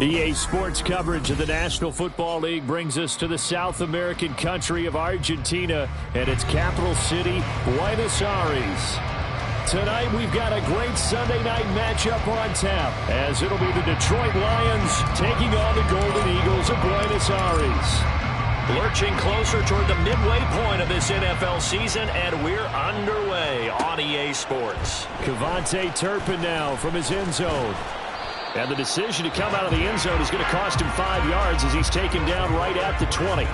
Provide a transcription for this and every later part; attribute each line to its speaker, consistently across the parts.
Speaker 1: EA Sports coverage of the National Football League brings us to the South American country of Argentina and its capital city, Buenos Aires. Tonight we've got a great Sunday night matchup on tap, as it'll be the Detroit Lions taking on the Golden Eagles of Buenos Aires.
Speaker 2: Lurching closer toward the midway point of this NFL season, and we're underway on EA Sports.
Speaker 1: Cavante Turpin now from his end zone. And the decision to come out of the end zone is going to cost him 5 yards as he's taken down right at the 20.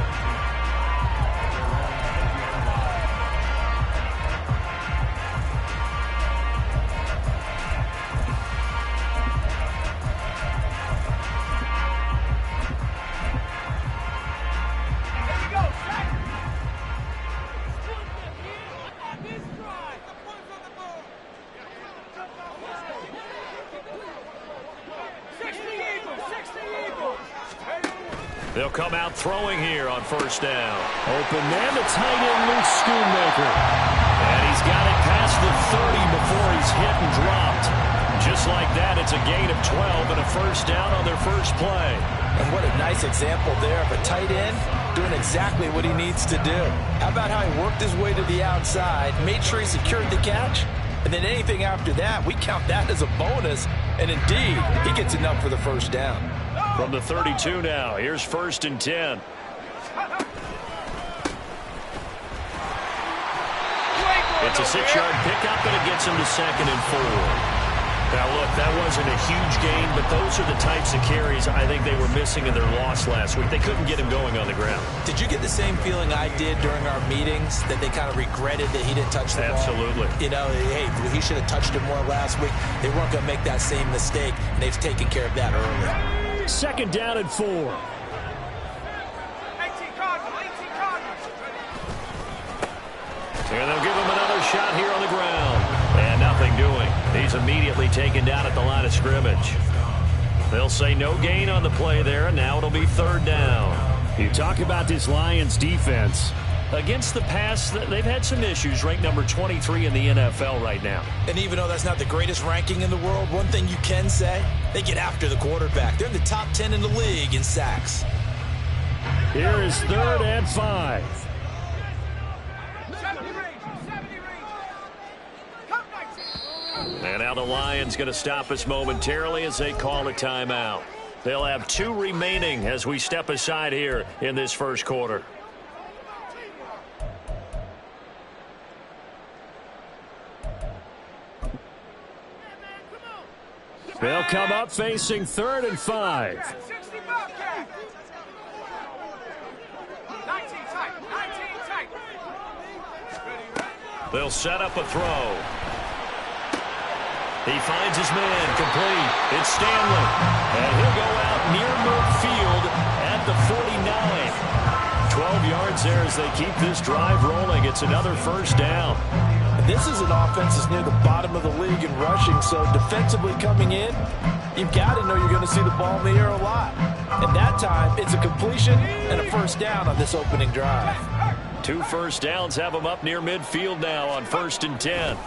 Speaker 2: They'll come out throwing here on first down.
Speaker 1: Open man to tight end Luke Schoonmaker.
Speaker 2: And he's got it past the 30 before he's hit and dropped. Just like that, it's a gain of 12 and a first down on their first play.
Speaker 3: And what a nice example there of a tight end doing exactly what he needs to do. How about how he worked his way to the outside, made sure he secured the catch, and then anything after that, we count that as a bonus. And indeed, he gets enough for the first down.
Speaker 2: From the 32 now, here's 1st and 10. It's a 6-yard pickup, and it gets him to 2nd and 4. Now, look, that wasn't a huge gain, but those are the types of carries I think they were missing in their loss last week. They couldn't get him going on the ground.
Speaker 3: Did you get the same feeling I did during our meetings, that they kind of regretted that he didn't touch the ball?
Speaker 2: Absolutely.
Speaker 3: You know, hey, he should have touched it more last week. They weren't going to make that same mistake, and they've taken care of that early.
Speaker 1: 2nd down and 4.
Speaker 4: 18 Cardinals.
Speaker 2: And they'll give him another shot here on the ground. And nothing doing. He's immediately taken down at the line of scrimmage. They'll say no gain on the play there, and now it'll be 3rd down.
Speaker 1: You talk about this Lions defense.
Speaker 2: Against the pass, they've had some issues. Ranked number 23 in the NFL right now.
Speaker 3: And even though that's not the greatest ranking in the world, one thing you can say, they get after the quarterback. They're in the top 10 in the league in sacks.
Speaker 1: Here is 3rd and 5.
Speaker 2: And now the Lions going to stop us momentarily as they call a timeout. They'll have 2 remaining as we step aside here in this first quarter.
Speaker 1: They'll come up facing 3rd and 5.
Speaker 2: They'll set up a throw. He finds his man, complete. It's Stanley. And he'll go out near midfield at the 49. 12 yards there as they keep this drive rolling. It's another first down.
Speaker 3: This is an offense that's near the bottom of the league in rushing, so defensively coming in, you've got to know you're going to see the ball in the air a lot. And that time, it's a completion and a first down on this opening drive.
Speaker 2: 2 first downs have them up near midfield now on 1st and 10.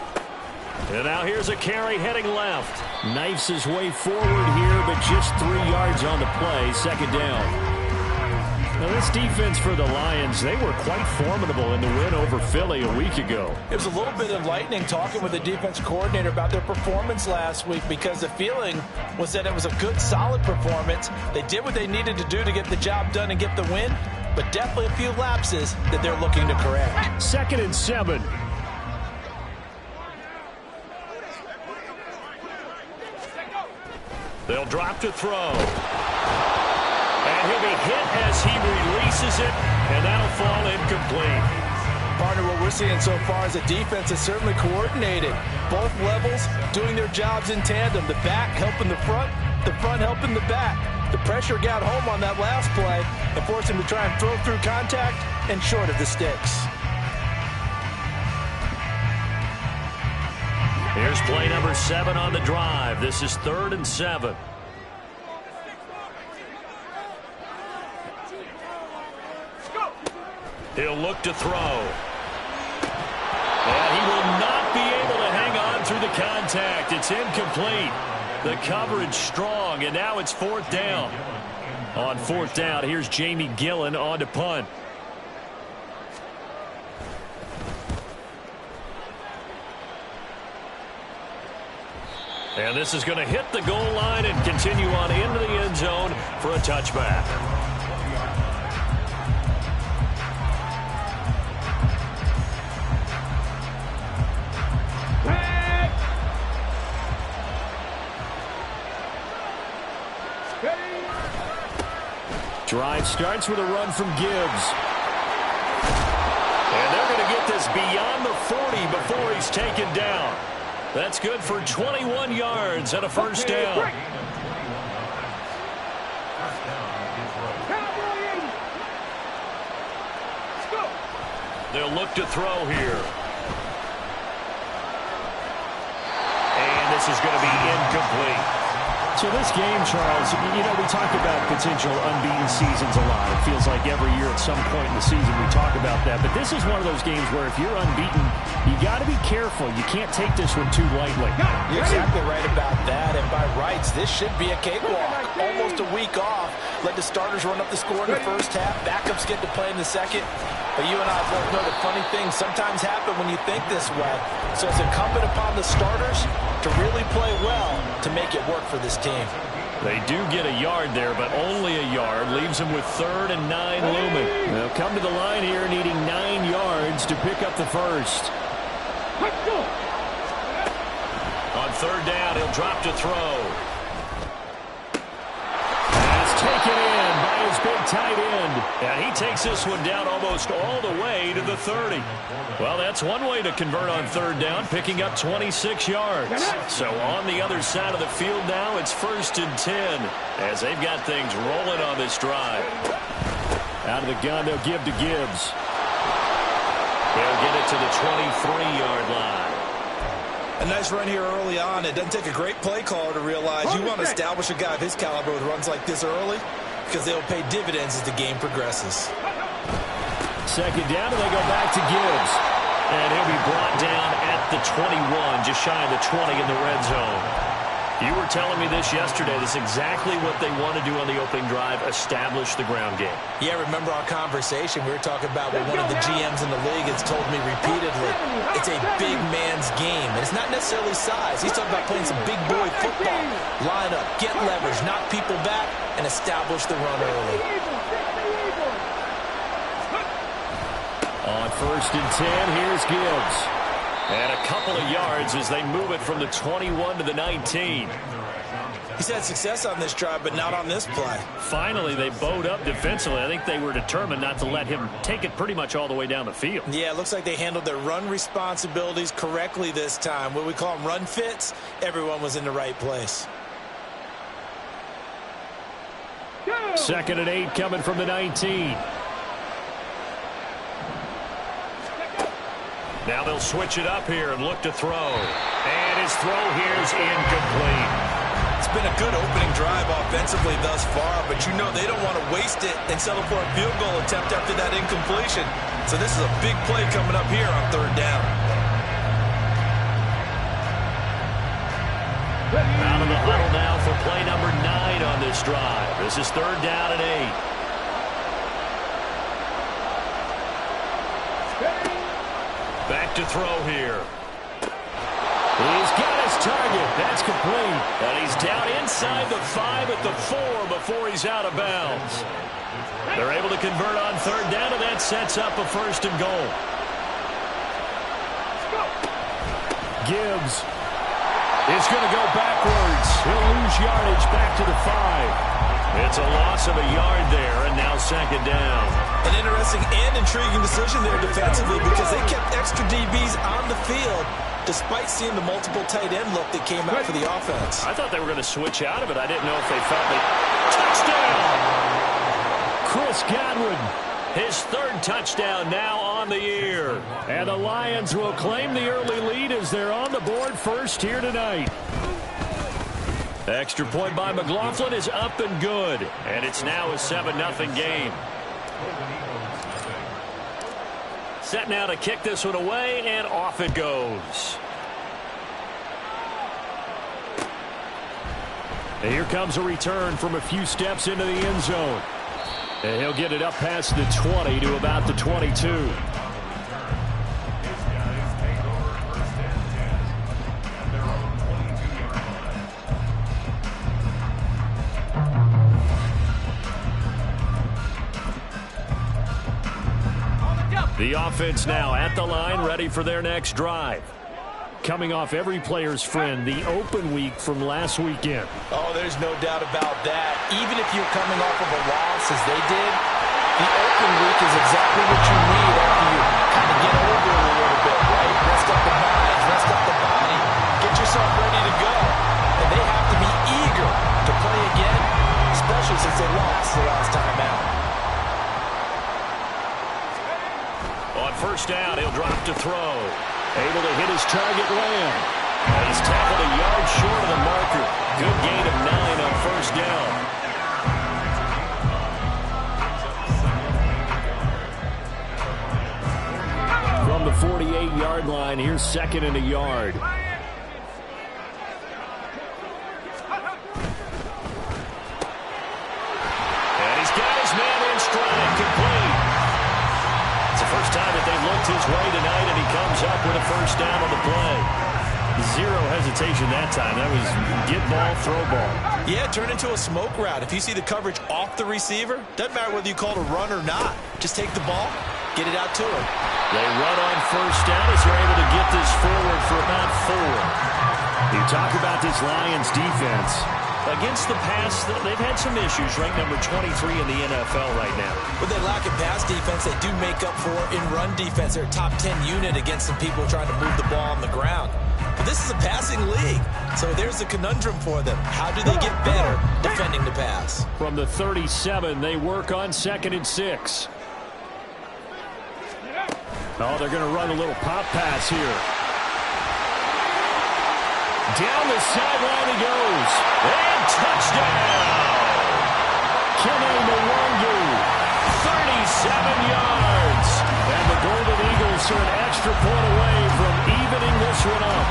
Speaker 2: And now here's a carry heading left.
Speaker 1: Knifes his way forward here, but just 3 yards on the play. 2nd down. Now this defense for the Lions, they were quite formidable in the win over Philly a week ago.
Speaker 3: It was a little bit enlightening talking with the defense coordinator about their performance last week, because the feeling was that it was a good, solid performance. They did what they needed to do to get the job done and get the win, but definitely a few lapses that they're looking to correct.
Speaker 1: 2nd and 7.
Speaker 2: They'll drop to throw. And he'll be hit as he releases it, and that'll fall incomplete.
Speaker 3: Partner, what we're seeing so far is a defense that's certainly coordinated. Both levels doing their jobs in tandem. The back helping the front helping the back. The pressure got home on that last play and forced him to try and throw through contact and short of the sticks.
Speaker 2: Here's play number 7 on the drive. This is 3rd and 7. He'll look to throw. And he will not be able to hang on through the contact. It's incomplete.
Speaker 1: The coverage strong, and now it's 4th down. On 4th down, here's Jamie Gillen on to punt. And this is going to hit the goal line and continue on into the end zone for a touchback. Drive starts with a run from Gibbs. And they're going to get this beyond the 40 before he's taken down. That's good for 21 yards and a first down. They'll look to throw here. And this is going to be incomplete.
Speaker 4: So this game, Charles, you know, we talk about potential unbeaten seasons a lot. It feels like every year at some point in the season we talk about that. But this is one of those games where if you're unbeaten, you got to be careful. You can't take this one too lightly.
Speaker 3: You're exactly right about that. And by rights, this should be a cakewalk. Almost a week off. Let the starters run up the score in the first half. Backups get to play in the second. But you and I both know the funny things sometimes happen when you think this way. So it's incumbent upon the starters to really play well to make it work for this team.
Speaker 1: They do get a yard there, but only a yard. Leaves them with 3rd and 9 looming. They'll come to the line here needing 9 yards to pick up the first. On 3rd down, he'll drop to throw. That's taken in by his big tight end. And he takes this one down almost all the way to the 30. Well, that's one way to convert on 3rd down, picking up 26 yards. So on the other side of the field now, it's 1st and 10 as they've got things rolling on this drive. Out of the gun, they'll give to Gibbs. They'll get it to the 23-yard line.
Speaker 3: A nice run here early on. It doesn't take a great play caller to realize you want to establish a guy of his caliber with runs like this early because they'll pay dividends as the game progresses.
Speaker 1: 2nd down, and they go back to Gibbs. And he'll be brought down at the 21, just shy of the 20 in the red zone. You were telling me this yesterday. This is exactly what they want to do on the opening drive, establish the ground game.
Speaker 3: Yeah, remember our conversation? We were talking about what one of the GMs in the league has told me repeatedly. It's a big man's game, and it's not necessarily size. He's talking about playing some big boy football. Line up, get leverage, knock people back, and establish the run early.
Speaker 1: On 1st and 10, here's Gibbs. And a couple of yards as they move it from the 21 to the 19.
Speaker 3: He's had success on this drive, but not on this play.
Speaker 1: Finally, they bowed up defensively. I think they were determined not to let him take it pretty much all the way down the field.
Speaker 3: Yeah, it looks like they handled their run responsibilities correctly this time. What we call them run fits, everyone was in the right place.
Speaker 1: 2nd and 8 coming from the 19. Now they'll switch it up here and look to throw. And his throw here is incomplete.
Speaker 3: It's been a good opening drive offensively thus far, but you know they don't want to waste it and settle for a field goal attempt after that incompletion. So this is a big play coming up here on 3rd down.
Speaker 1: Out of the huddle now for play number 9 on this drive. This is 3rd down and 8. Back to throw here. He's got his target. That's complete. And he's down inside the 5 at the 4 before he's out of bounds. They're able to convert on 3rd down, and that sets up a 1st and goal. Gibbs is going to go backwards. He'll lose yardage back to the 5. It's a loss of a yard there, and now 2nd down.
Speaker 3: An interesting and intriguing decision there defensively because they kept extra DBs on the field despite seeing the multiple tight end look that came out for the offense.
Speaker 1: I thought they were going to switch out of it. I didn't know if they felt it. Touchdown! Chris Godwin, his 3rd touchdown now on the year. And the Lions will claim the early lead as they're on the board first here tonight. Extra point by McLaughlin is up and good. And it's now a 7-0 game. Set now to kick this one away, and off it goes. And here comes a return from a few steps into the end zone. And he'll get it up past the 20 to about the 22. The offense now at the line, ready for their next drive. Coming off every player's friend, the open week from last weekend.
Speaker 3: Oh, there's no doubt about that. Even if you're coming off of a loss as they did, the open week is exactly what you need after you kind of get over it a little bit, right? Rest up the mind, rest up the body, get yourself ready to go. And they have to be eager to play again, especially since they lost the last time out.
Speaker 2: On first down, he'll drop to throw.
Speaker 1: Able to hit his target Lamb.
Speaker 2: And he's tackled a yard short of the marker. Good gain of 9 on first down.
Speaker 1: From the 48-yard line, here's second and a yard.
Speaker 2: And he's got his man in stride, complete. It's the first time that they've looked his way tonight, and he comes up with a first down on the play. Zero hesitation that time. That was get ball, throw ball.
Speaker 3: Yeah, turn into a smoke route. If you see the coverage off the receiver, doesn't matter whether you call it a run or not. Just take the ball, get it out to him.
Speaker 2: They run on first down as they're able to get this forward for about 4.
Speaker 1: You talk about this Lions defense.
Speaker 2: Against the pass, they've had some issues. Ranked number 23 in the NFL right now.
Speaker 3: But they lack in pass defense. They do make up for in run defense. They're a top 10 unit against some people trying to move the ball on the ground. But this is a passing league. So there's a conundrum for them. How do they get better defending the pass?
Speaker 1: From the 37, they work on 2nd and 6. Oh, they're going to run a little pop pass here. Down the sideline he goes.
Speaker 2: And touchdown!
Speaker 1: Kene Mwangu, 37 yards. And the Golden Eagles are an extra point away from evening this one up.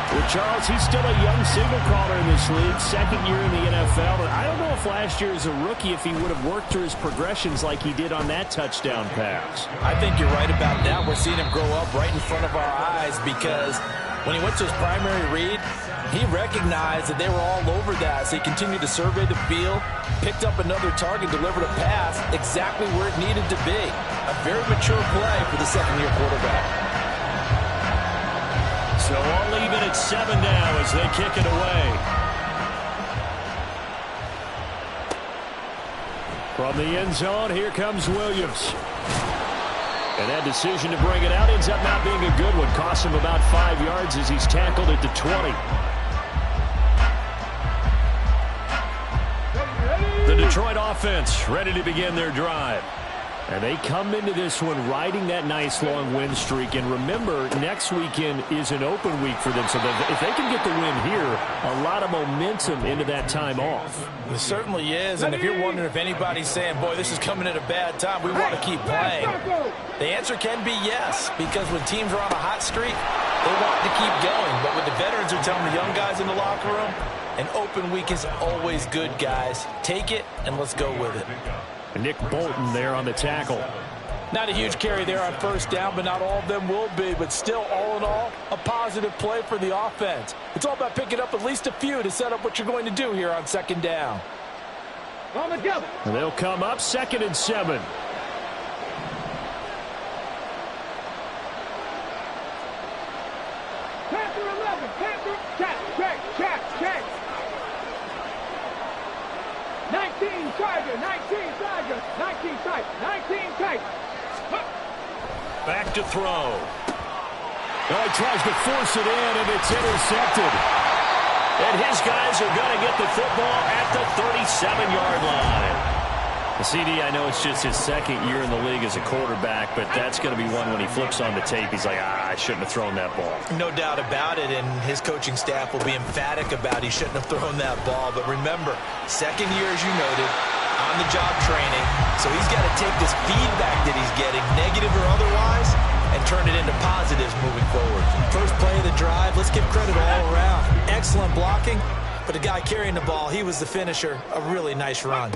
Speaker 1: Well, Charles, he's still a young signal caller in this league, second year in the NFL. But I don't know if last year as a rookie, if he would have worked through his progressions like he did on that touchdown pass.
Speaker 3: I think you're right about that. We're seeing him grow up right in front of our eyes because when he went to his primary read, he recognized that they were all over that. So he continued to survey the field, picked up another target, delivered a pass exactly where it needed to be. A very mature play for the second-year quarterback.
Speaker 2: So all even at 7 now as they kick it away.
Speaker 1: From the end zone, here comes Williams. And that decision to bring it out ends up not being a good one. Costs him about 5 yards as he's tackled at the 20.
Speaker 2: The Detroit offense ready to begin their drive.
Speaker 1: And they come into this one riding that nice long win streak. And remember, next weekend is an open week for them. So that if they can get the win here, a lot of momentum into that time off.
Speaker 3: It certainly is. And if you're wondering if anybody's saying, boy, this is coming at a bad time, we want to keep playing, the answer can be yes. Because when teams are on a hot streak, they want to keep going. But what the veterans are telling the young guys in the locker room, an open week is always good, guys. Take it and let's go with it.
Speaker 1: Nick Bolton there on the tackle.
Speaker 3: Not a huge carry there on first down, but not all of them will be. But still, all in all, a positive play for the offense. It's all about picking up at least a few to set up what you're going to do here on second down.
Speaker 1: And they'll come up 2nd and 7.
Speaker 2: Back to throw.
Speaker 1: Oh, he tries to force it in, and it's intercepted.
Speaker 2: And his guys are going to get the football at the 37-yard line.
Speaker 1: The CD, I know it's just his second year in the league as a quarterback, but that's going to be one when he flips on the tape. He's like, I shouldn't have thrown that ball.
Speaker 3: No doubt about it, and his coaching staff will be emphatic about he shouldn't have thrown that ball. But remember, second year, as you noted, on-the-job training, so he's got to take this feedback that he's getting, negative or otherwise, and and turn it into positives moving forward. First play of the drive, let's give credit all around. Excellent blocking, but the guy carrying the ball, he was the finisher. A really nice run.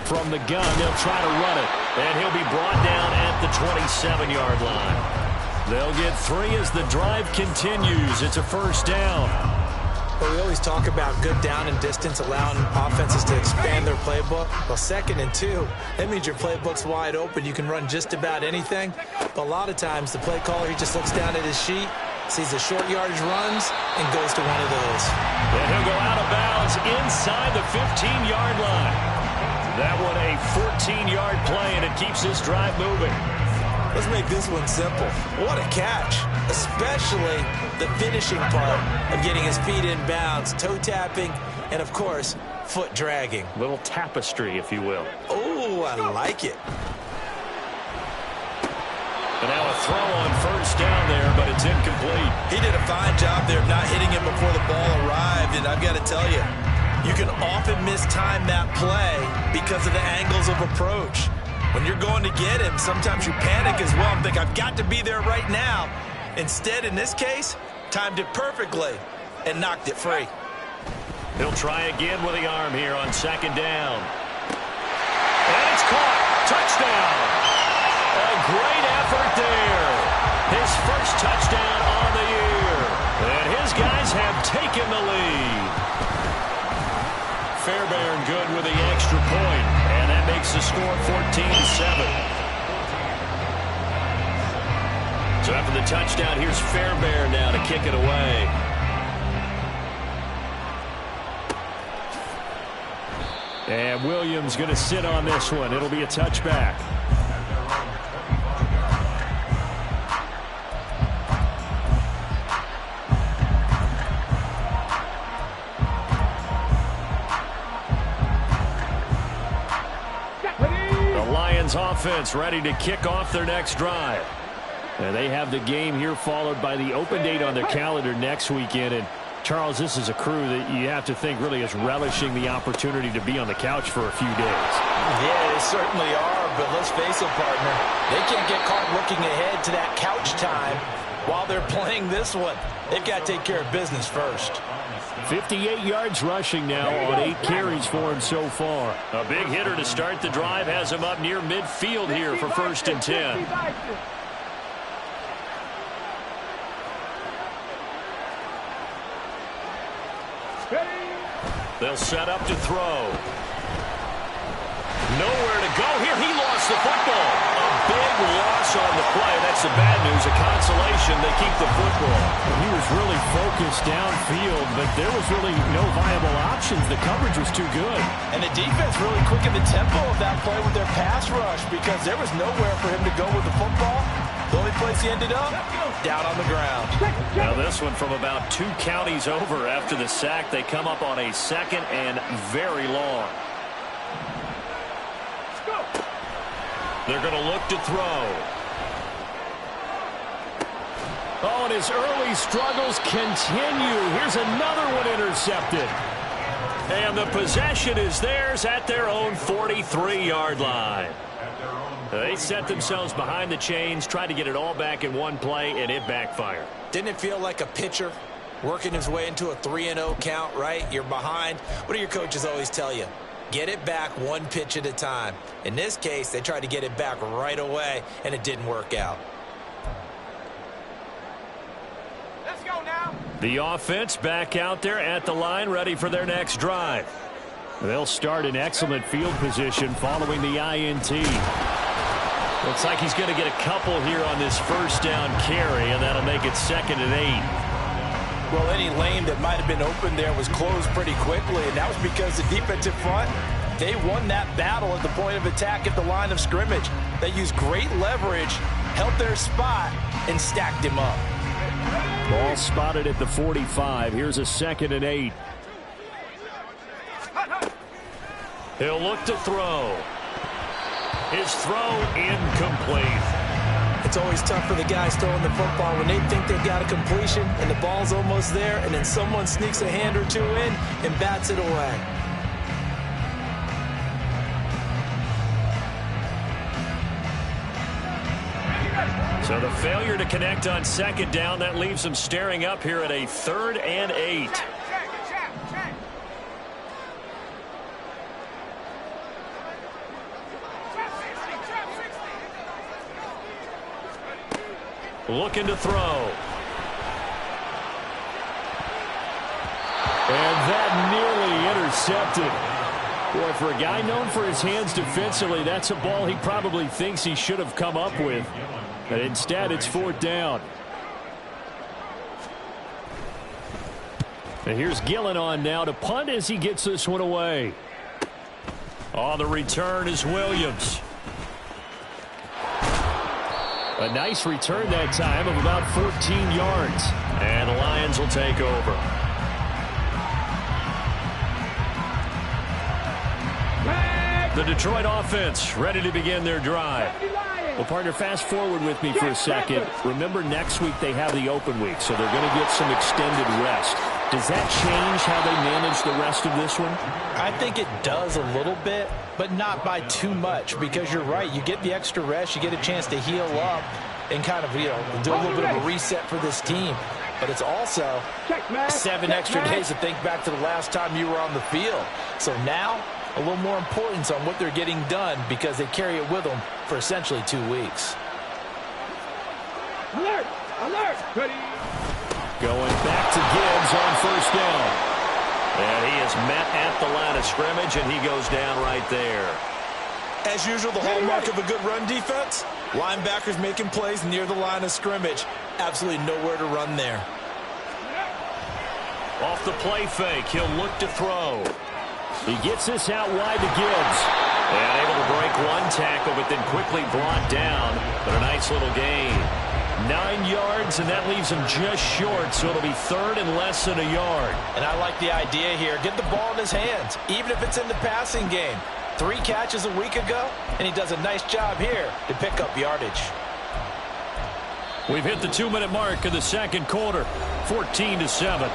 Speaker 1: From the gun, they'll try to run it, and he'll be brought down at the 27-yard line. They'll get 3 as the drive continues. It's a first down.
Speaker 3: Well, we always talk about good down and distance, allowing offenses to expand their playbook. Well, 2nd and 2, that means your playbook's wide open. You can run just about anything. But a lot of times, the play caller, he just looks down at his sheet, sees the short yardage runs, and goes to one of those.
Speaker 1: And he'll go out of bounds inside the 15-yard line. That one a 14-yard play, and it keeps this drive moving.
Speaker 3: Let's make this one simple. What a catch, especially the finishing part of getting his feet in bounds, toe tapping, and, of course, foot dragging.
Speaker 1: Little tapestry, if you will.
Speaker 3: Oh, I like it.
Speaker 1: And now a throw on first down there, but it's incomplete.
Speaker 3: He did a fine job there of not hitting him before the ball arrived, and I've got to tell you, you can often mistime that play because of the angles of approach. When you're going to get him, sometimes you panic as well and think, I've got to be there right now. Instead, in this case, timed it perfectly and knocked it free.
Speaker 1: He'll try again with the arm here on 2nd down. And it's caught. Touchdown. A great effort there. His first touchdown on the year. And his guys have taken the lead. Fairbairn good with the extra point, and that makes the score 14-7. So after the touchdown, here's Fairbairn now to kick it away. And Williams going to sit on this one. It'll be a touchback. Offense ready to kick off their next drive. And they have the game here followed by the open date on their calendar next weekend. And Charles, this is a crew that you have to think really is relishing the opportunity to be on the couch for a few days.
Speaker 3: Yeah, they certainly are, but let's face it, partner. They can't get caught looking ahead to that couch time while they're playing this one. They've got to take care of business first.
Speaker 1: 58 yards rushing now on 8 carries for him so far. A big hitter to start the drive has him up near midfield here for 1st and 10. They'll set up to throw. Nowhere to go here. He lost the football. A big loss on the play. That's the bad news. A consolation. They keep the football.
Speaker 4: He was really focused downfield, but there was really no viable options. The coverage was too good.
Speaker 3: And the defense really quickened the tempo of that play with their pass rush because there was nowhere for him to go with the football. The only place he ended up, down on the ground.
Speaker 1: Now this one from about 2 counties over after the sack. They come up on a 2nd and very long. They're going to look to throw. Oh, and his early struggles continue. Here's another one intercepted. And the possession is theirs at their own 43-yard line. They set themselves behind the chains, tried to get it all back in one play, and it backfired.
Speaker 3: Didn't it feel like a pitcher working his way into a 3-0 count, right? You're behind. What do your coaches always tell you? Get it back 1 pitch at a time. In this case, they tried to get it back right away, and it didn't work out.
Speaker 5: Let's go now.
Speaker 1: The offense back out there at the line, ready for their next drive. They'll start in excellent field position following the INT. Looks like he's going to get a couple here on this first down carry, and that'll make it 2nd and 8.
Speaker 3: Well, any lane that might have been open there was closed pretty quickly, and that was because the defensive front, they won that battle at the point of attack at the line of scrimmage. They used great leverage, held their spot, and stacked him up.
Speaker 1: Ball spotted at the 45. Here's a 2nd and 8. He'll look to throw. His throw incomplete.
Speaker 3: It's always tough for the guys throwing the football when they think they've got a completion and the ball's almost there, and then someone sneaks a hand or two in and bats it away.
Speaker 2: So the failure to connect on second down, that leaves them staring up here at a 3rd and 8. Looking to throw.
Speaker 1: And that nearly intercepted. Boy, for a guy known for his hands defensively, that's a ball he probably thinks he should have come up with. But instead, it's 4th down. And here's Gillen on now to punt as he gets this one away.
Speaker 2: On the return is Williams.
Speaker 1: A nice return that time of about 14 yards.
Speaker 2: And the Lions will take over. The Detroit offense ready to begin their drive.
Speaker 1: Well, partner, fast forward with me for a second. Remember, next week they have the open week, so they're going to get some extended rest. Does that change how they manage the rest of this one?
Speaker 3: I think it does a little bit, but not by too much, because you're right. You get the extra rest. You get a chance to heal up and kind of, do a little bit of a reset for this team. But it's also 7 extra days to think back to the last time you were on the field. So now, a little more importance on what they're getting done because they carry it with them for essentially 2 weeks.
Speaker 5: Alert! Alert! Ready?
Speaker 1: Going back to Gibbs on 1st down.
Speaker 2: And he is met at the line of scrimmage, and he goes down right there.
Speaker 3: As usual, the hallmark of a good run defense, linebackers making plays near the line of scrimmage. Absolutely nowhere to run there.
Speaker 2: Off the play fake, he'll look to throw.
Speaker 1: He gets this out wide to Gibbs.
Speaker 2: And able to break one tackle, but then quickly brought down. But a nice little gain.
Speaker 1: 9 yards, and that leaves him just short, so it'll be 3rd and less than a yard.
Speaker 3: And I like the idea here. Get the ball in his hands, even if it's in the passing game. 3 catches a week ago, and he does a nice job here to pick up yardage.
Speaker 1: We've hit the 2-minute mark of the second quarter, 14-7.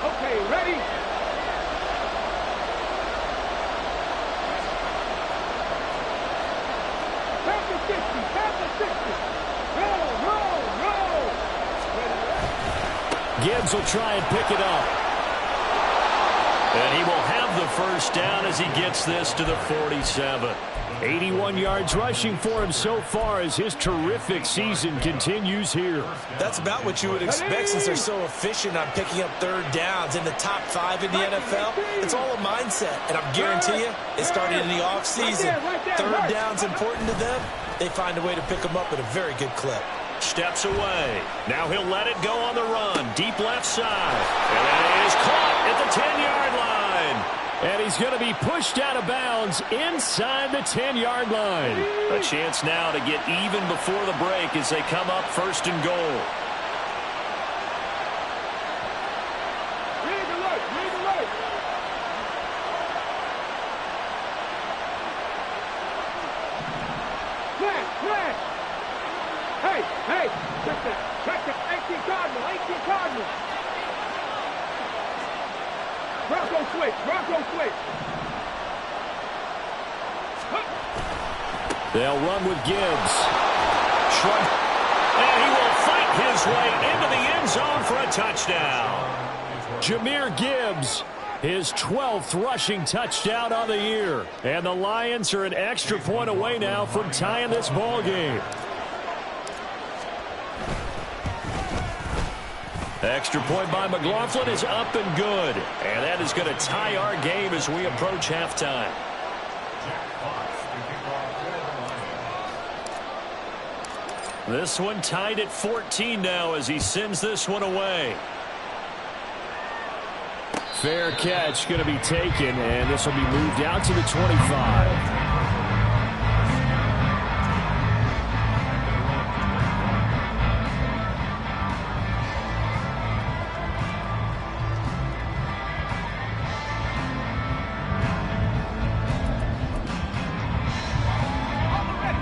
Speaker 5: Okay, ready?
Speaker 1: Gibbs will try and pick it up.
Speaker 2: And he will have the 1st down as he gets this to the 47.
Speaker 1: 81 yards rushing for him so far as his terrific season continues here.
Speaker 3: That's about what you would expect since they're so efficient on picking up 3rd downs in the top 5 in the NFL. It's all a mindset, and I guarantee you it started in the offseason. 3rd down's important to them. They find a way to pick them up at a very good clip.
Speaker 2: Steps away. Now he'll let it go on the run. Deep left side. And that is caught at the 10-yard line.
Speaker 1: And he's going to be pushed out of bounds inside the 10-yard line.
Speaker 2: A chance now to get even before the break as they come up 1st and goal.
Speaker 5: Rig alert! Rig alert! Flash! Hey! Check that! 18 Cardinal! Bronco switch!
Speaker 1: They'll run with Gibbs.
Speaker 2: And he will fight his way into the end zone for a touchdown.
Speaker 1: Jahmyr Gibbs, his 12th rushing touchdown on the year. And the Lions are an extra point away now from tying this ball game.
Speaker 2: Extra point by McLaughlin is up and good. And that is going to tie our game as we approach halftime. This one tied at 14 now as he sends this one away.
Speaker 1: Fair catch going to be taken, and this will be moved out to the 25.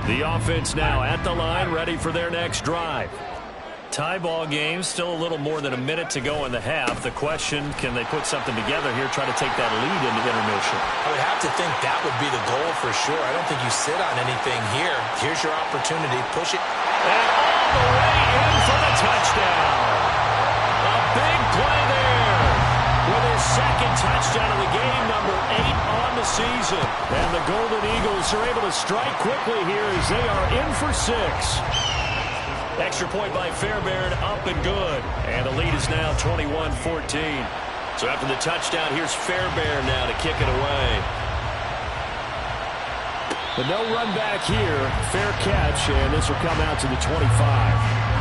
Speaker 1: The offense now at the line, ready for their next drive.
Speaker 2: Tie ball game, still a little more than a minute to go in the half. The question, can they put something together here, try to take that lead into intermission?
Speaker 3: I would have to think that would be the goal for sure. I don't think you sit on anything here. Here's your opportunity. Push it.
Speaker 2: And all the way in for the touchdown. A big play there. With his second touchdown of the game, number 8 on the season.
Speaker 1: And the Golden Eagles are able to strike quickly here as they are in for 6.
Speaker 2: Extra point by Fairbairn, up and good. And the lead is now 21-14. So after the touchdown, here's Fairbairn now to kick it away.
Speaker 1: But no run back here. Fair catch, and this will come out to the 25.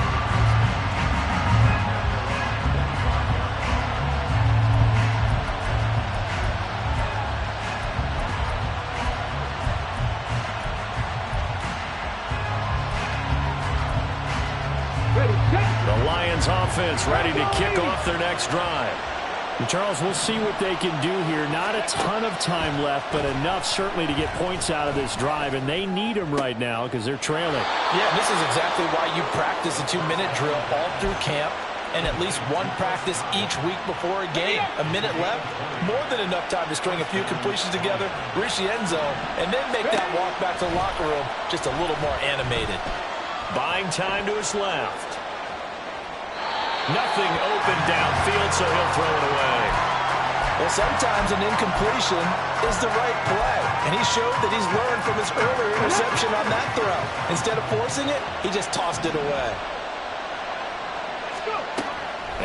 Speaker 2: The Lions offense ready to kick off their next drive.
Speaker 1: And Charles, we'll see what they can do here. Not a ton of time left, but enough certainly to get points out of this drive, and they need them right now because they're trailing.
Speaker 3: Yeah, this is exactly why you practice a 2-minute drill all through camp and at least one practice each week before a game. A minute left, more than enough time to string a few completions together, reach the end zone, and then make that walk back to the locker room just a little more animated.
Speaker 2: Buying time to his left. Nothing open downfield, so he'll throw it away.
Speaker 3: Well, sometimes an incompletion is the right play, and he showed that he's learned from his earlier interception on that throw. Instead of forcing it, he just tossed it away.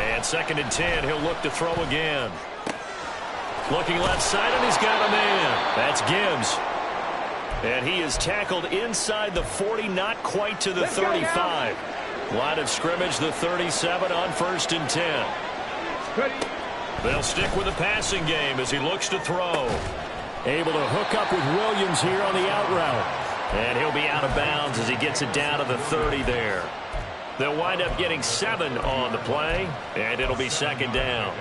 Speaker 2: And 2nd and 10, he'll look to throw again. Looking left side, and he's got a man. That's Gibbs. And he is tackled inside the 40, not quite to the 35. Line of scrimmage, the 37 on 1st and 10. They'll stick with the passing game as he looks to throw.
Speaker 1: Able to hook up with Williams here on the out route.
Speaker 2: And he'll be out of bounds as he gets it down to the 30 there. They'll wind up getting 7 on the play, and it'll be 2nd down.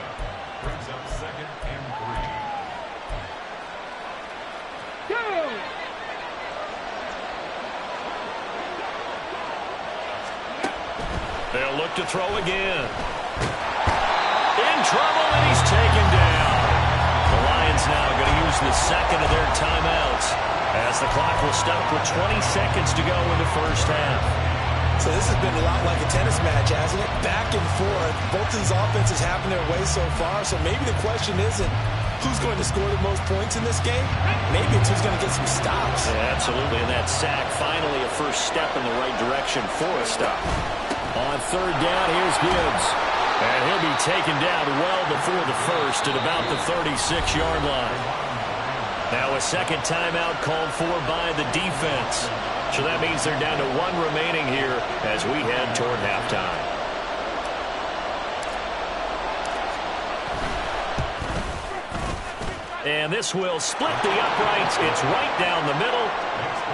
Speaker 2: They'll look to throw again. In trouble, and he's taken down. The Lions now are going to use the 2nd of their timeouts as the clock will stop with 20 seconds to go in the first half.
Speaker 3: So this has been a lot like a tennis match, hasn't it? Back and forth. Both of these offenses having their way so far. So maybe the question isn't who's going to score the most points in this game. Maybe it's who's going to get some stops.
Speaker 2: Yeah, absolutely. And that sack, finally a first step in the right direction for a stop.
Speaker 1: On 3rd down, here's Gibbs.
Speaker 2: And he'll be taken down well before the first at about the 36-yard line. Now a 2nd timeout called for by the defense. So that means they're down to 1 remaining here as we head toward halftime. And this will split the uprights. It's right down the middle.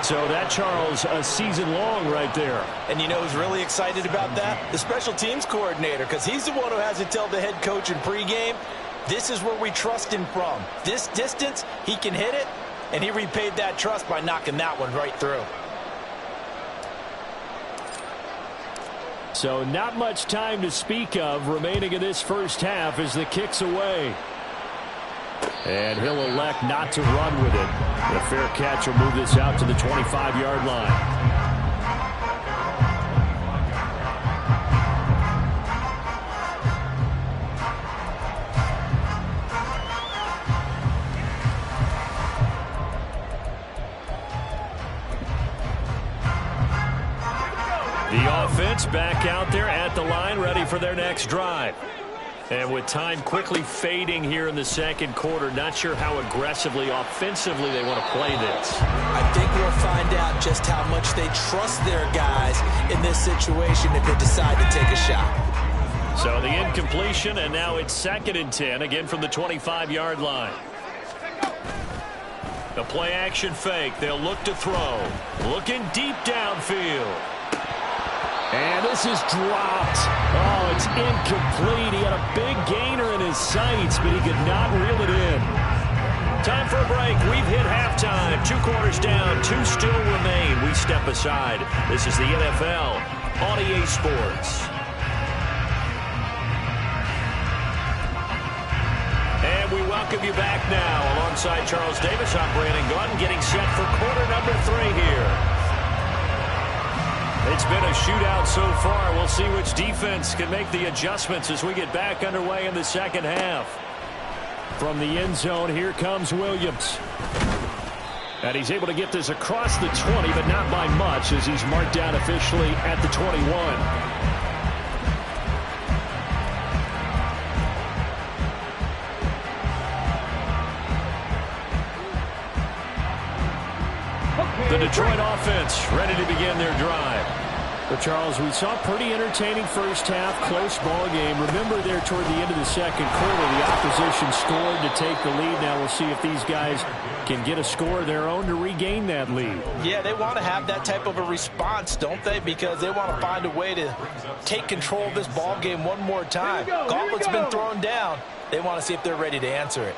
Speaker 1: So that, Charles, a season long right there.
Speaker 3: And you know who's really excited about that? The special teams coordinator, because he's the one who has to tell the head coach in pregame, this is where we trust him from. This distance, he can hit it, and he repaid that trust by knocking that one right through.
Speaker 1: So not much time to speak of remaining in this first half as the kick's away. And he'll elect not to run with it. The fair catch will move this out to the 25-yard line.
Speaker 2: The offense back out there at the line, ready for their next drive. And with time quickly fading here in the 2nd quarter, not sure how aggressively, offensively they want to play this.
Speaker 3: I think we'll find out just how much they trust their guys in this situation if they decide to take a shot.
Speaker 2: So the incompletion, and now it's 2nd and 10, again from the 25-yard line. The play-action fake. They'll look to throw. Looking deep downfield.
Speaker 1: And this is dropped. Oh, it's incomplete. He had a big gainer in his sights, but he could not reel it in.
Speaker 2: Time for a break. We've hit halftime. 2 quarters down. 2 still remain. We step aside. This is the NFL on EA Sports. welcome you back now. Alongside Charles Davis, I'm Brandon Gaudin, getting set for quarter number 3 here. It's been a shootout so far. We'll see which defense can make the adjustments as we get back underway in the second half.
Speaker 1: From the end zone, here comes Williams. And he's able to get this across the 20, but not by much, as he's marked down officially at the 21.
Speaker 2: The Detroit offense ready to begin their drive.
Speaker 1: But, Charles, we saw a pretty entertaining first half, close ball game. Remember there toward the end of the second quarter, the opposition scored to take the lead. Now we'll see if these guys can get a score of their own to regain that lead.
Speaker 3: Yeah, they want to have that type of a response, don't they? Because they want to find a way to take control of this ball game one more time. Gauntlet's been thrown down. They want to see if they're ready to answer it.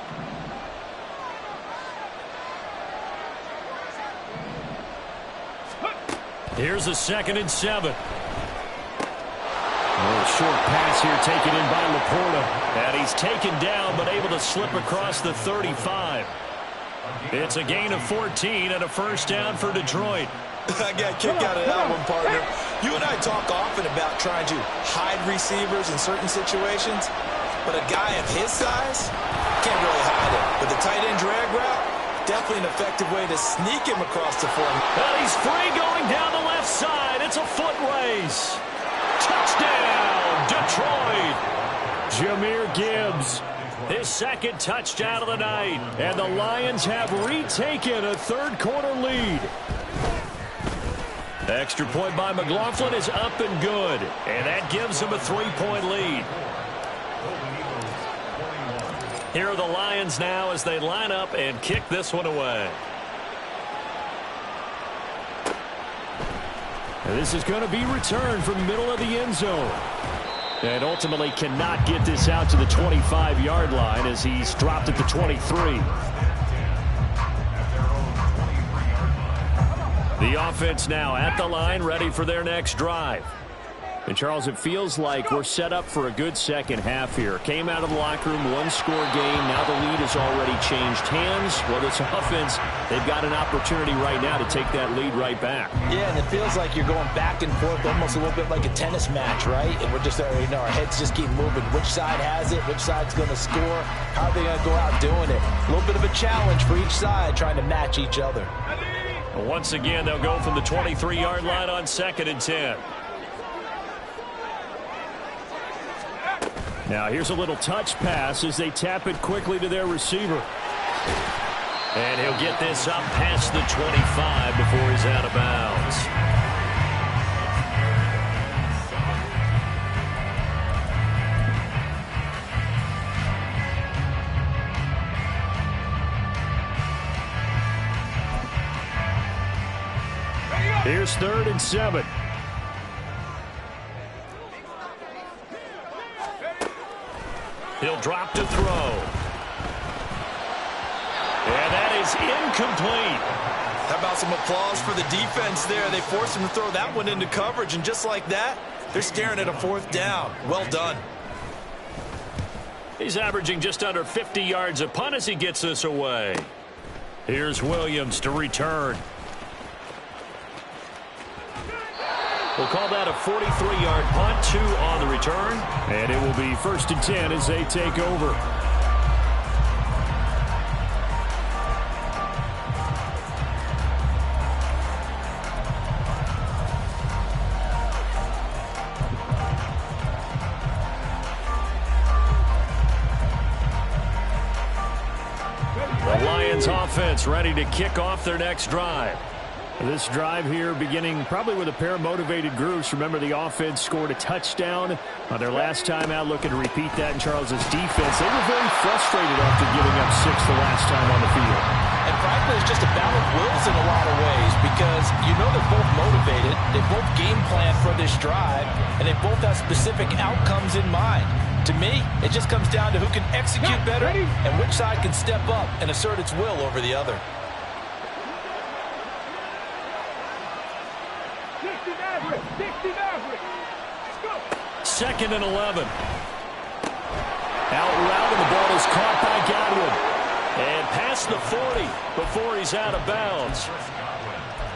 Speaker 2: Here's a 2nd and 7.
Speaker 1: A short pass here taken in by Laporta.
Speaker 2: And he's taken down but able to slip across the 35. It's a gain of 14 and a first down for Detroit.
Speaker 6: I got a kick out of that one, partner. You and I talk often about trying to hide receivers in certain situations, but a guy of his size can't really hide it. With the tight end drag route, definitely an effective way to sneak him across the form.
Speaker 2: And he's free going down the left side. It's a foot race. Touchdown, Detroit.
Speaker 1: Jahmyr Gibbs.
Speaker 2: His 2nd touchdown of the night.
Speaker 1: And the Lions have retaken a third-quarter lead.
Speaker 2: Extra point by McLaughlin is up and good. And that gives them a 3-point lead. Here are the Lions now as they line up and kick this one away.
Speaker 1: And this is going to be returned from the middle of the end zone. And ultimately cannot get this out to the 25-yard line as he's dropped at the 23.
Speaker 2: The offense now at the line, ready for their next drive.
Speaker 1: And, Charles, it feels like we're set up for a good second half here. Came out of the locker room, one-score game. Now the lead has already changed hands. Well, this offense, they've got an opportunity right now to take that lead right back.
Speaker 3: Yeah, and it feels like you're going back and forth, almost a little bit like a tennis match, right? And we're just already know our heads just keep moving. Which side has it? Which side's going to score? How are they going to go out doing it? A little bit of a challenge for each side, trying to match each other.
Speaker 2: Once again, they'll go from the 23-yard line on 2nd and 10.
Speaker 1: Now here's a little touch pass as they tap it quickly to their receiver.
Speaker 2: And he'll get this up past the 25 before he's out of bounds.
Speaker 1: Here's 3rd and 7.
Speaker 2: He'll drop to throw. And that is incomplete.
Speaker 6: How about some applause for the defense there? They forced him to throw that one into coverage, and just like that, they're staring at a 4th down. Well done.
Speaker 2: He's averaging just under 50 yards a punt as he gets this away. Here's Williams to return. We'll call that a 43-yard punt, 2 on the return.
Speaker 1: And it will be 1st and 10 as they take over.
Speaker 2: The Lions offense ready to kick off their next drive.
Speaker 1: This drive here beginning probably with a pair of motivated groups. Remember, the offense scored a touchdown on their last time out, looking to repeat that in Charles's defense. They were very frustrated after giving up 6 the last time on the field.
Speaker 3: And frankly, it's just a battle of wills in a lot of ways because you know they're both motivated. They both game plan for this drive, and they both have specific outcomes in mind. To me, it just comes down to who can execute better and which side can step up and assert its will over the other.
Speaker 2: 2nd and 11. Out route, and the ball is caught by Godwin. before he's out of bounds.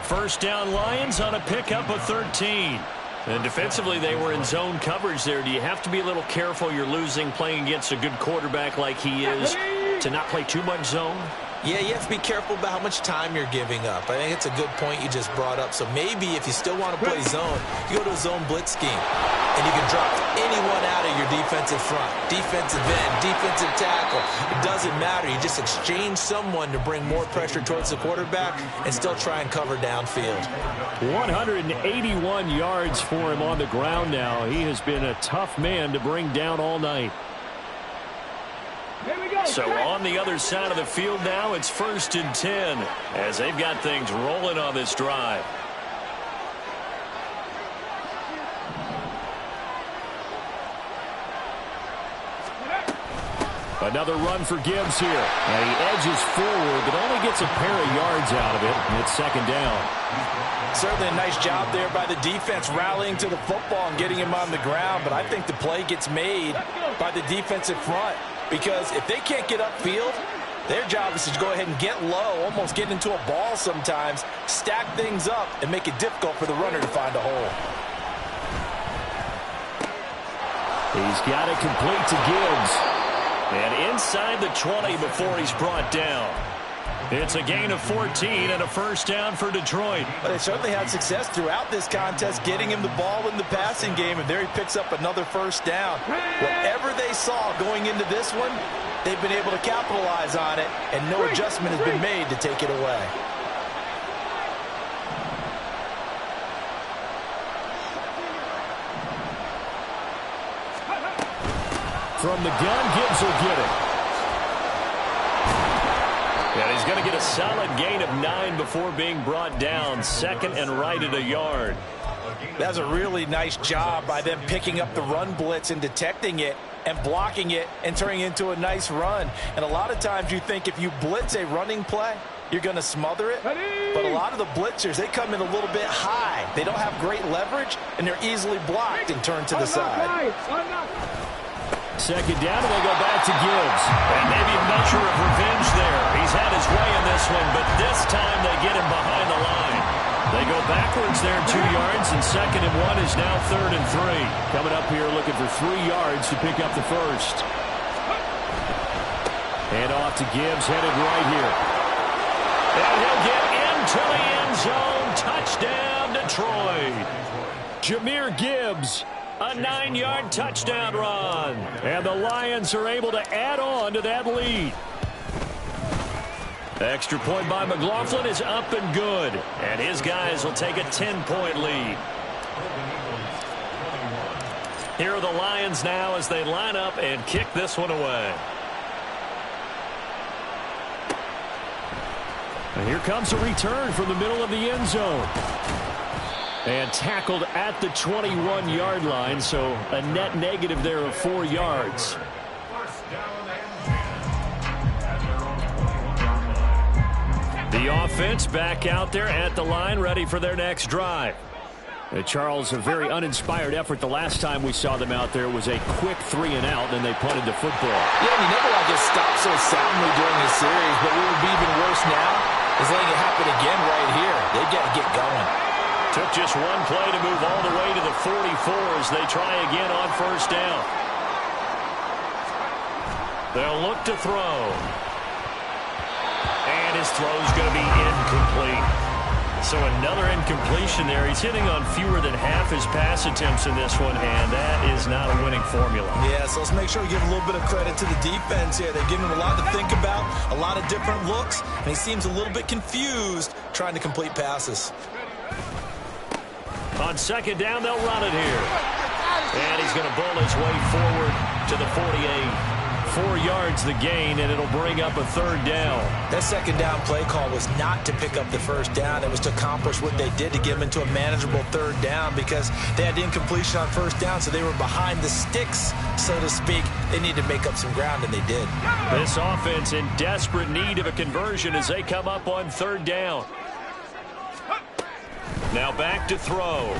Speaker 2: First down Lions on a pickup of 13. And defensively, they were in zone coverage there. Do you have to be a little careful you're losing playing against a good quarterback like he is to not play too much zone?
Speaker 6: Yeah, you have to be careful about how much time you're giving up. I think it's a good point you just brought up. So maybe if you still want to play zone, you go to a zone blitz scheme. And you can drop anyone out of your defensive front. Defensive end, defensive tackle. It doesn't matter. You just exchange someone to bring more pressure towards the quarterback and still try and cover downfield.
Speaker 1: 181 yards for him on the ground now. He has been a tough man to bring down all night.
Speaker 2: So on the other side of the field now, it's 1st and 10 as they've got things rolling on this drive.
Speaker 1: Another run for Gibbs here. And he edges forward, but only gets a pair of yards out of it. And it's 2nd down.
Speaker 3: Certainly a nice job there by the defense rallying to the football and getting him on the ground. But I think the play gets made by the defensive front. Because if they can't get upfield, their job is to go ahead and get low, almost get into a ball sometimes, stack things up, and make it difficult for the runner to find a hole.
Speaker 1: He's got it complete to Gibbs.
Speaker 2: And inside the 20 before he's brought down. It's a gain of 14 and a 1st down for Detroit.
Speaker 3: But they certainly had success throughout this contest, getting him the ball in the passing game, and there he picks up another 1st down. Whatever they saw going into this one, they've been able to capitalize on it, and no adjustment has been made to take it away.
Speaker 1: From the gun, Gibbs will get it.
Speaker 2: And he's going to get a solid gain of 9 before being brought down. 2nd and right at a yard.
Speaker 3: That's a really nice job by them picking up the run blitz and detecting it and blocking it and turning it into a nice run. And a lot of times you think if you blitz a running play, you're going to smother it. But a lot of the blitzers, they come in a little bit high. They don't have great leverage, and they're easily blocked and turned to the side.
Speaker 1: 2nd down, and they go back to Gibbs.
Speaker 2: And maybe a measure of revenge there. He's had his way in this one, but this time they get him behind the line. They go backwards there 2 yards, and 2nd and 1 is now 3rd and 3.
Speaker 1: Coming up here looking for 3 yards to pick up the 1st. And off to Gibbs, headed right here.
Speaker 2: And he'll get into the end zone. Touchdown, Detroit.
Speaker 1: Jahmyr Gibbs.
Speaker 2: A 9-yard touchdown run.
Speaker 1: And the Lions are able to add on to that lead.
Speaker 2: Extra point by McLaughlin is up and good. And his guys will take a 10-point lead. Here are the Lions now as they line up and kick this one away.
Speaker 1: And here comes a return from the middle of the end zone. And tackled at the 21-yard line, so a net negative there of 4 yards.
Speaker 2: The offense back out there at the line, ready for their next drive.
Speaker 1: Charles, a very uninspired effort the last time we saw them out there. It was a quick 3-and-out, and they punted the football.
Speaker 3: Yeah, and you never want to get stopped so soundly during this series, but what would be even worse now is letting it happen again right here. They've got to get going.
Speaker 2: Took just one play to move all the way to the 44 as they try again on 1st down. They'll look to throw. And his throw's going to be incomplete. So another incompletion there. He's hitting on fewer than half his pass attempts in this one, and that is not a winning formula.
Speaker 6: Yeah, so let's make sure we give a little bit of credit to the defense here. They're giving him a lot to think about, a lot of different looks, and he seems a little bit confused trying to complete passes.
Speaker 2: On 2nd down, they'll run it here. And he's going to bull his way forward to the 48. 4 yards the gain, and it'll bring up a 3rd down.
Speaker 6: That 2nd down play call was not to pick up the 1st down. It was to accomplish what they did to get them into a manageable 3rd down because they had incompletion on 1st down, so they were behind the sticks, so to speak. They needed to make up some ground, and they did.
Speaker 2: This offense in desperate need of a conversion as they come up on 3rd down. Now back to throw.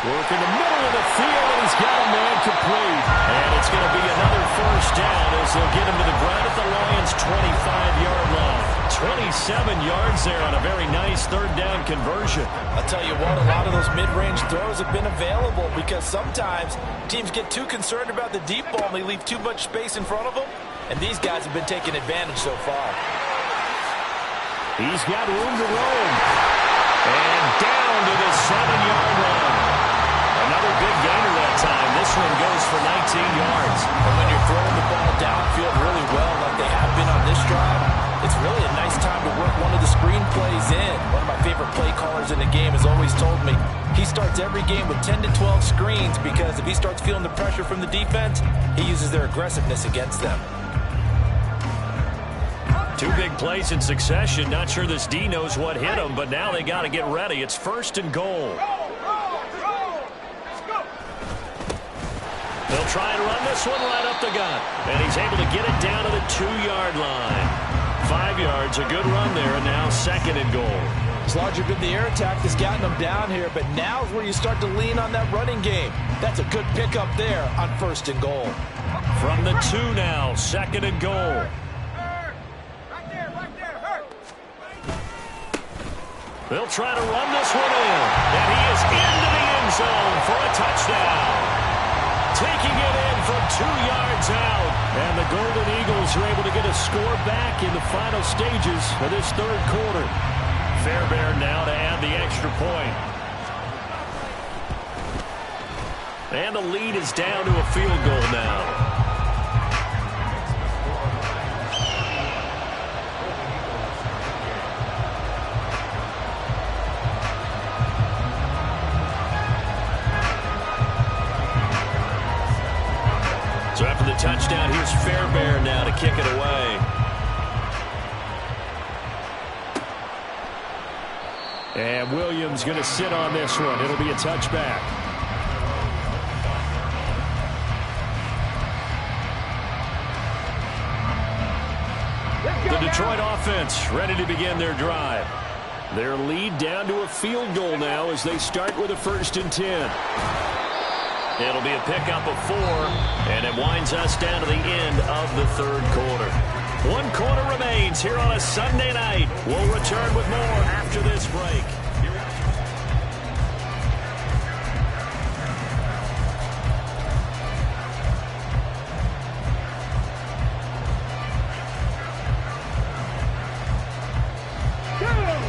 Speaker 1: Work in the middle of the field, and he's got a man complete.
Speaker 2: And it's going to be another 1st down as they'll get him to the ground at the Lions' 25-yard line.
Speaker 1: 27 yards there on a very nice third down conversion.
Speaker 3: I'll tell you what, a lot of those mid-range throws have been available because sometimes teams get too concerned about the deep ball and they leave too much space in front of them, and these guys have been taking advantage so far.
Speaker 1: He's got room to roam. And down to the 7-yard line. Another big gainer that time. This one goes for 19 yards.
Speaker 3: And when you're throwing the ball downfield really well like they have been on this drive, it's really a nice time to work one of the screen plays in. One of my favorite play callers in the game has always told me he starts every game with 10 to 12 screens because if he starts feeling the pressure from the defense, he uses their aggressiveness against them.
Speaker 1: Two big plays in succession. Not sure this D knows what hit him, but now they got to get ready. It's 1st and goal. They'll try and run this one right up the gut. And he's able to get it down to the 2-yard line. 5 yards, a good run there, and now 2nd and goal.
Speaker 3: As larger been the air attack that's gotten them down here, but now is where you start to lean on that running game. That's a good pickup there on 1st and goal.
Speaker 1: From the 2 now, 2nd and goal. They'll try to run this one in. And he is into the end zone for a touchdown. Taking it in from 2 yards out. And the Golden Eagles are able to get a score back in the final stages of this 3rd quarter. Fairbairn now to add the extra point. And the lead is down to a field goal now. So after the touchdown, here's Fairbairn now to kick it away. And Williams going to sit on this one. It'll be a touchback. The Detroit offense ready to begin their drive. Their lead down to a field goal now as they start with a 1st and 10. It'll be a pickup of 4, and it winds us down to the end of the 3rd quarter. 1 quarter remains here on a Sunday night. We'll return with more after this break.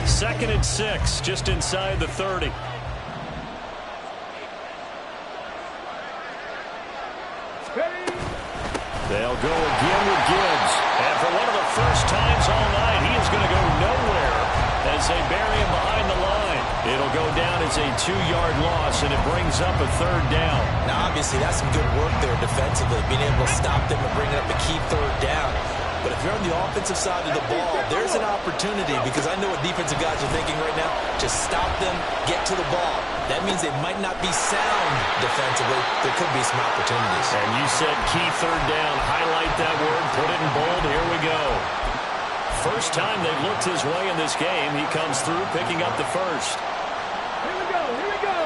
Speaker 1: Second and 6, just inside the 30. They'll go again with Gibbs. And for one of the first times all night, he is going to go nowhere as they bury him behind the line. It'll go down as a 2-yard loss, and it brings up a 3rd down.
Speaker 3: Now, obviously, that's some good work there defensively, being able to stop them and bring up a key 3rd down. But if you're on the offensive side of the ball, there's an opportunity because I know what defensive guys are thinking right now. Just stop them, get to the ball. That means they might not be sound defensively. There could be some opportunities.
Speaker 1: And you said key 3rd down. Highlight that word. Put it in bold. Here we go. First time they've looked his way in this game. He comes through picking up the 1st.
Speaker 5: Here we go. Here we go.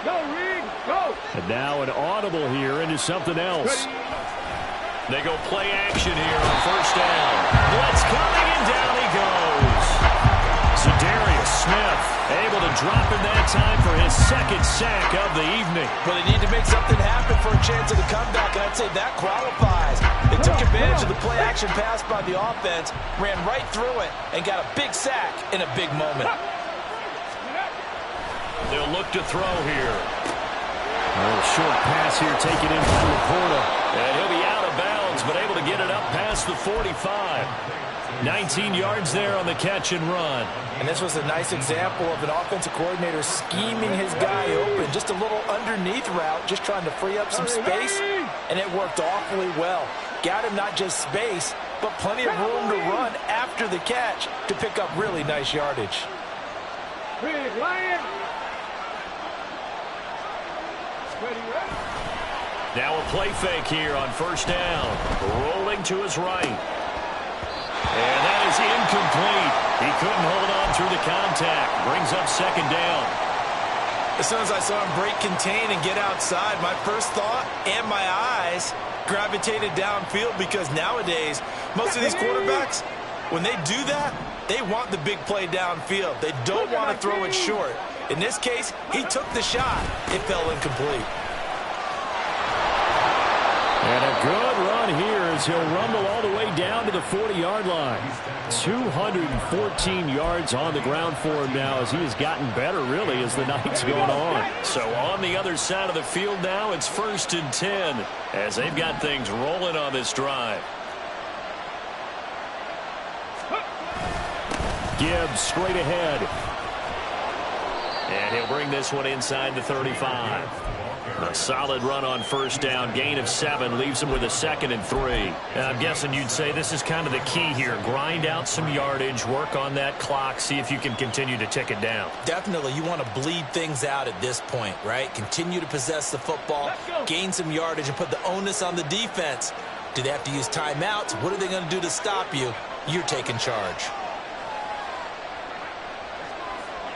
Speaker 5: Go, Reed. Go.
Speaker 1: And now an audible here into something else.
Speaker 5: Ready.
Speaker 1: They go play action here on 1st down. Blitz coming, and down he goes. Za'Darius Smith able to drop in that time for his 2nd sack of the evening.
Speaker 3: Well, they need to make something happen for a chance of the comeback, and I'd say that qualifies. They took advantage of the play action pass by the offense, ran right through it, and got a big sack in a big moment.
Speaker 1: They'll look to throw here. A little short pass here taken in by Laporta. And he'll be out of bounds, but able to get it up past the 45. 19 yards there on the catch and run.
Speaker 3: And this was a nice example of an offensive coordinator scheming his guy open. Just a little underneath route, just trying to free up some space. And it worked awfully well. Got him not just space, but plenty of room to run after the catch to pick up really nice yardage.
Speaker 5: Big Lion.
Speaker 1: Now a play fake here on 1st down. Rolling to his right. And that is incomplete. He couldn't hold on through the contact. Brings up 2nd down.
Speaker 6: As soon as I saw him break contain and get outside, my first thought and my eyes gravitated downfield, because nowadays, most of these quarterbacks, when they do that, they want the big play downfield. They don't want to throw it short. In this case, he took the shot. It fell incomplete.
Speaker 1: And a good run here as he'll rumble all the way down to the 40-yard line. 214 yards on the ground for him now as he has gotten better, really, as the night's going on.
Speaker 2: So on the other side of the field now, it's 1st and 10 as they've got things rolling on this drive.
Speaker 1: Gibbs straight ahead.
Speaker 2: And he'll bring this one inside the 35. A solid run on 1st down. Gain of 7 leaves him with a 2nd and 3.
Speaker 4: And I'm guessing you'd say this is kind of the key here. Grind out some yardage, work on that clock, see if you can continue to tick it down.
Speaker 6: Definitely, you want to bleed things out at this point, right? Continue to possess the football, gain some yardage, and put the onus on the defense. Do they have to use timeouts? What are they going to do to stop you? You're taking charge.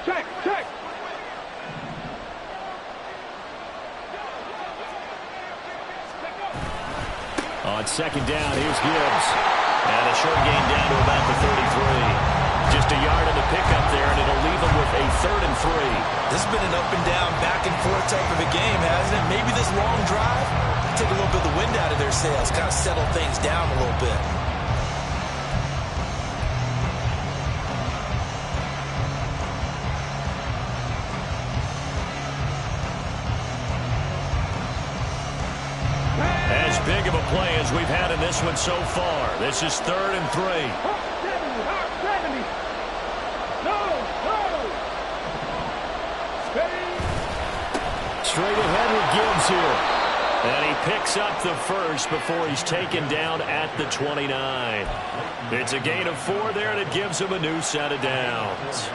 Speaker 5: Check, check.
Speaker 1: On 2nd down, here's Gibbs.
Speaker 2: And a short gain down to about the 33. Just a yard in the pickup there, and it'll leave him with a 3rd and 3.
Speaker 6: This has been an up and down, back and forth type of a game, hasn't it? Maybe this long drive, take a little bit of the wind out of their sails, kind of settle things down a little bit.
Speaker 2: As big of a play as we've had in this one so far. This is 3rd and 3.
Speaker 5: 70. No.
Speaker 1: Straight ahead with Gibbs here.
Speaker 2: And he picks up the first before he's taken down at the 29. It's a gain of 4 there, and it gives him a new set of downs.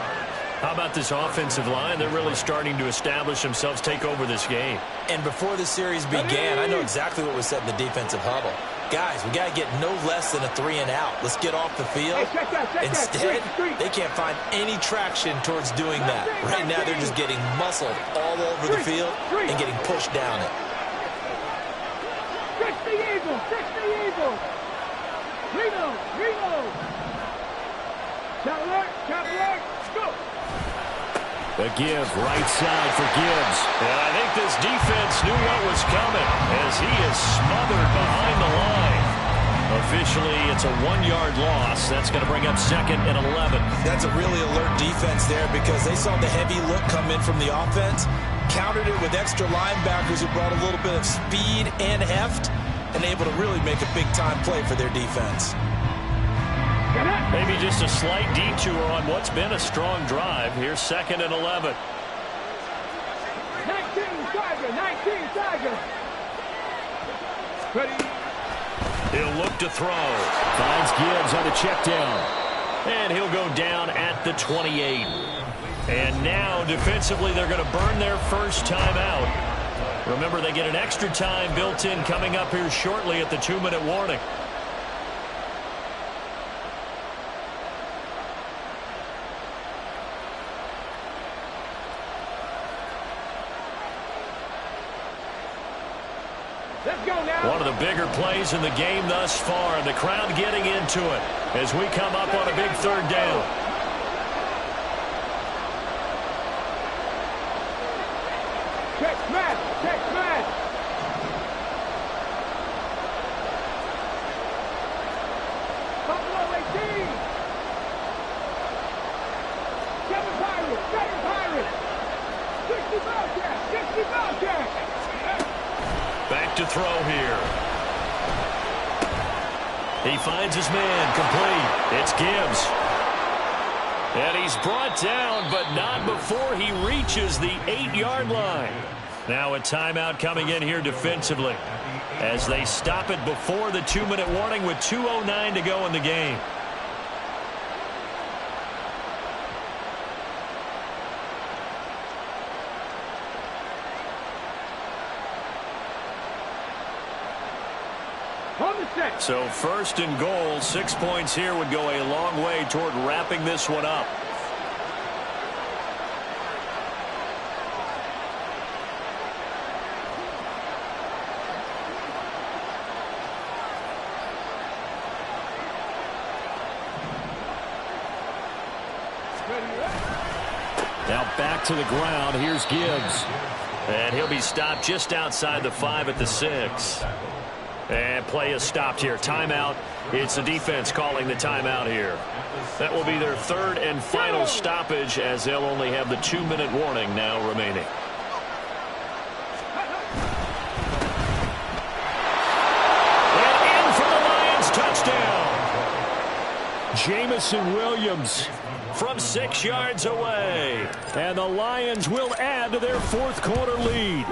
Speaker 2: How about this offensive line? They're really starting to establish themselves, take over this game.
Speaker 6: And before the series began, I know exactly what was said in the defensive huddle. Guys, we got to get no less than a 3 and out. Let's get off the field. Instead, they can't find any traction towards doing that. Right now, they're just getting muscled all over the field and getting pushed down it.
Speaker 5: 60 Eagles. Reno. Chop alert, go.
Speaker 1: The give, right side for Gibbs.
Speaker 2: And I think this defense knew what was coming as he is smothered behind the line. Officially, it's a 1-yard loss. That's going to bring up 2nd and 11.
Speaker 6: That's a really alert defense there because they saw the heavy look come in from the offense, countered it with extra linebackers who brought a little bit of speed and heft, and able to really make a big-time play for their defense.
Speaker 2: Maybe just a slight detour on what's been a strong drive. Here's 2nd and 11.
Speaker 5: 19 Tiger. Ready.
Speaker 2: He'll look to throw.
Speaker 1: Finds Gibbs on the check down.
Speaker 2: And he'll go down at the 28. And now, defensively, they're going to burn their first time out. Remember, they get an extra time built in coming up here shortly at the 2-minute warning. One of the bigger plays in the game thus far, and the crowd getting into it as we come up on a big 3rd down.
Speaker 5: Check smash. Buffalo 18. Seven Pirates. 60 Bobcats.
Speaker 2: Back to throw here. He finds his man, complete. It's Gibbs. And he's brought down, but not before he reaches the 8-yard line. Now a timeout coming in here defensively as they stop it before the 2-minute warning with 2:09 to go in the game. So 1st and goal, 6 points here would go a long way toward wrapping this one up.
Speaker 1: Now back to the ground. Here's Gibbs.
Speaker 2: And he'll be stopped just outside the 5 at the 6. And play is stopped here. Timeout. It's the defense calling the timeout here. That will be their third and final stoppage, as they'll only have the 2-minute warning now remaining. And in for the Lions touchdown.
Speaker 1: Jamison Williams
Speaker 2: From 6 yards away.
Speaker 1: And the Lions will add to their fourth quarter lead.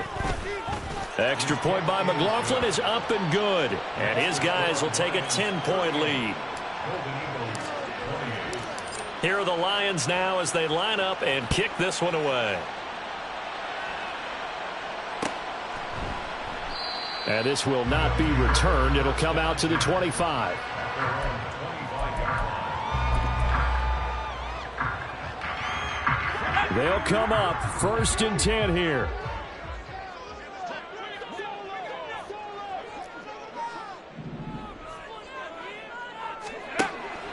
Speaker 2: Extra point by McLaughlin is up and good. And his guys will take a 10-point lead. Here are the Lions now as they line up and kick this one away.
Speaker 1: And this will not be returned. It'll come out to the 25. They'll come up 1st and 10 here.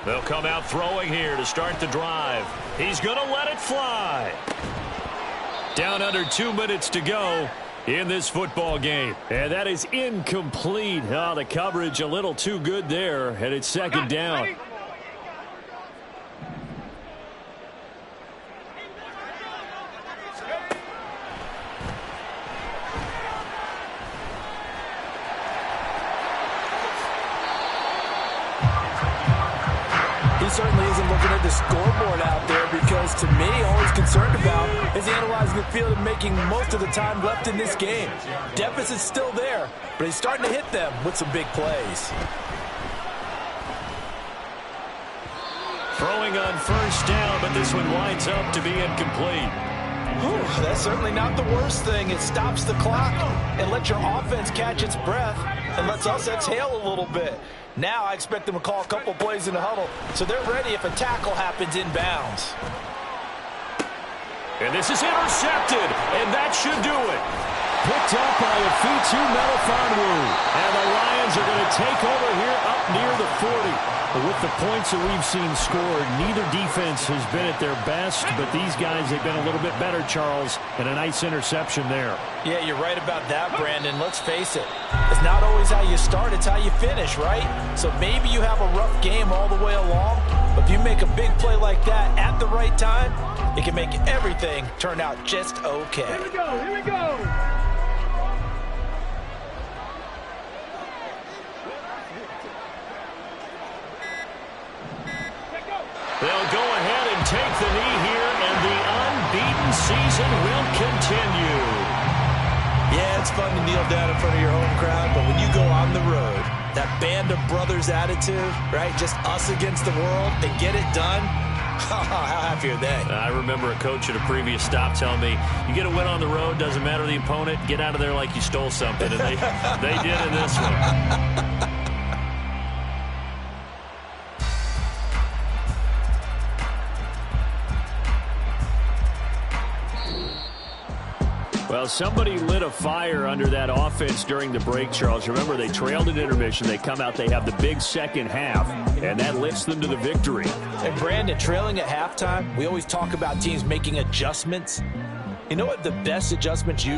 Speaker 2: They'll come out throwing here to start the drive. He's going to let it fly. Down under 2 minutes to go in this football game.
Speaker 1: And that is incomplete. Oh, the coverage a little too good there, and it's 2nd down.
Speaker 3: He certainly isn't looking at the scoreboard out there, because to me, all he's concerned about is analyzing the field and making most of the time left in this game. Deficit's still there, but he's starting to hit them with some big plays.
Speaker 2: Throwing on 1st down, but this one winds up to be incomplete.
Speaker 3: Whew, that's certainly not the worst thing. It stops the clock and lets your offense catch its breath and lets us exhale a little bit. Now I expect them to call a couple plays in the huddle, so they're ready if a tackle happens inbounds.
Speaker 2: And this is intercepted, and that should do it.
Speaker 1: Picked up by Afitu Melifonwu. And the Lions are going to take over here up near the 40. But with the points that we've seen scored, neither defense has been at their best, but these guys have been a little bit better, Charles, and a nice interception there.
Speaker 3: Yeah, you're right about that, Brandon. Let's face it. It's not always how you start, it's how you finish, right? So maybe you have a rough game all the way along, but if you make a big play like that at the right time, it can make everything turn out just okay.
Speaker 5: Here we go, here we go.
Speaker 2: They'll go ahead and take the knee here, and the unbeaten season will continue.
Speaker 6: Yeah, it's fun to kneel down in front of your home crowd, but when you go on the road, that band of brothers attitude, right, just us against the world, and get it done, how happy are they?
Speaker 2: I remember a coach at a previous stop telling me, you get a win on the road, doesn't matter the opponent, get out of there like you stole something, and they did in this one.
Speaker 1: Well, somebody lit a fire under that offense during the break, Charles. Remember, they trailed at intermission. They come out, they have the big second half, and that lifts them to the victory.
Speaker 3: And Brandon, trailing at halftime, we always talk about teams making adjustments. You know what the best adjustments